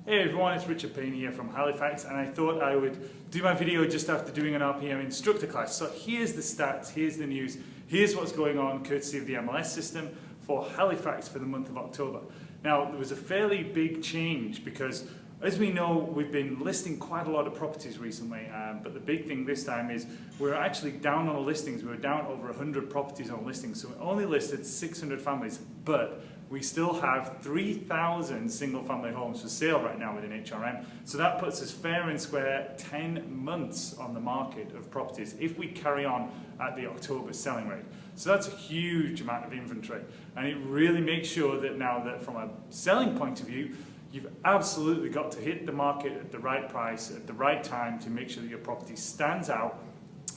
Hey everyone, it's Richard Payne here from Halifax, and I thought I would do my video just after doing an RPM instructor class. So here's the stats, here's the news, here's what's going on courtesy of the MLS system for Halifax for the month of October. Now there was a fairly big change because, as we know, we've been listing quite a lot of properties recently, but the big thing this time is we're actually down on the listings. We're down over 100 properties on listings, so we only listed 600 families, but we still have 3,000 single-family homes for sale right now within HRM. So that puts us fair and square 10 months on the market of properties if we carry on at the October selling rate. So that's a huge amount of inventory, and it really makes sure that now that from a selling point of view, you've absolutely got to hit the market at the right price, at the right time to make sure that your property stands out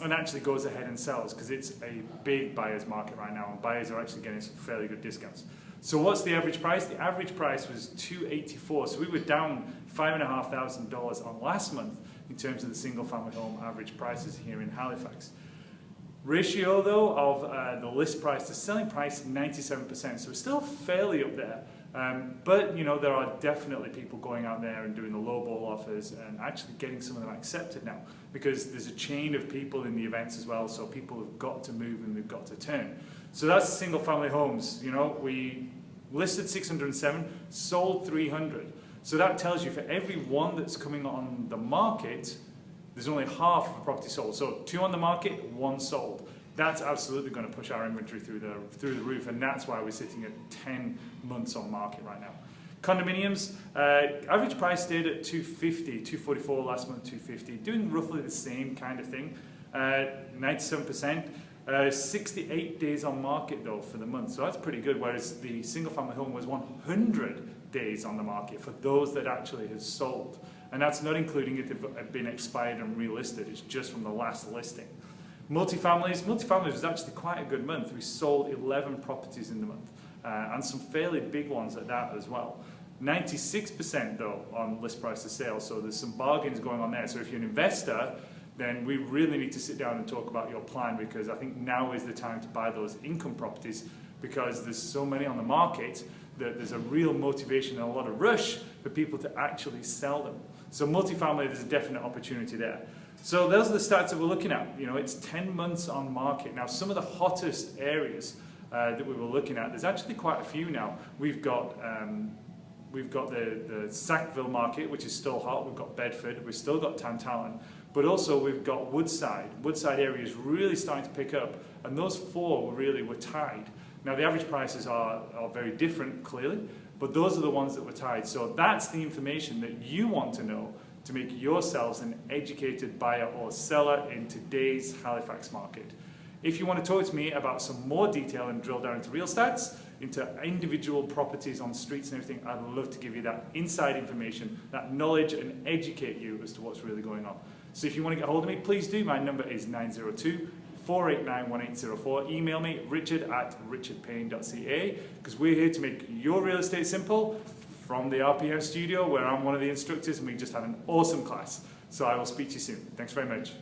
and actually goes ahead and sells, because it's a big buyer's market right now and buyers are actually getting some fairly good discounts. So what's the average price? The average price was $284, so we were down $5,500 on last month in terms of the single family home average prices here in Halifax. Ratio though of the list price to selling price, 97%, so we're still fairly up there. But you know, there are definitely people going out there and doing the lowball offers and actually getting some of them accepted now, because there's a chain of people in the events as well, so people have got to move and they've got to turn. So that's single family homes. You know, we listed 607, sold 300. So that tells you for every one that's coming on the market, there's only half of a property sold. So 2 on the market, 1 sold. That's absolutely going to push our inventory through the roof, and that's why we're sitting at 10 months on market right now. Condominiums, average price stayed at $250, $244 last month, $250, doing roughly the same kind of thing, 97%. 68 days on market though for the month, so that's pretty good, whereas the single family home was 100 days on the market for those that actually has sold, and that's not including if they've been expired and relisted. It's just from the last listing. Multifamilies was actually quite a good month. We sold 11 properties in the month, and some fairly big ones at that as well. 96% though on list price to sale, so there's some bargains going on there. So if you're an investor, then we really need to sit down and talk about your plan, because I think now is the time to buy those income properties, because there's so many on the market that there's a real motivation and a lot of rush for people to actually sell them. So multifamily, there's a definite opportunity there. So those are the stats that we're looking at. You know, it's 10 months on market. Now, some of the hottest areas that we were looking at, there's actually quite a few now. We've got the Sackville market, which is still hot. We've got Bedford. We've still got Tantallon. But also we've got Woodside. Woodside area is really starting to pick up, and those 4 really were tied. Now the average prices are very different, clearly, but those are the ones that were tied. So that's the information that you want to know to make yourselves an educated buyer or seller in today's Halifax market. If you want to talk to me about some more detail and drill down into real stats, into individual properties on streets and everything, I'd love to give you that inside information, that knowledge, and educate you as to what's really going on. So if you want to get hold of me, please do. My number is 902-489-1804. Email me, richard@richardpayne.ca, because we're here to make your real estate simple from the RPM studio, where I'm one of the instructors, and we just had an awesome class. So I will speak to you soon. Thanks very much.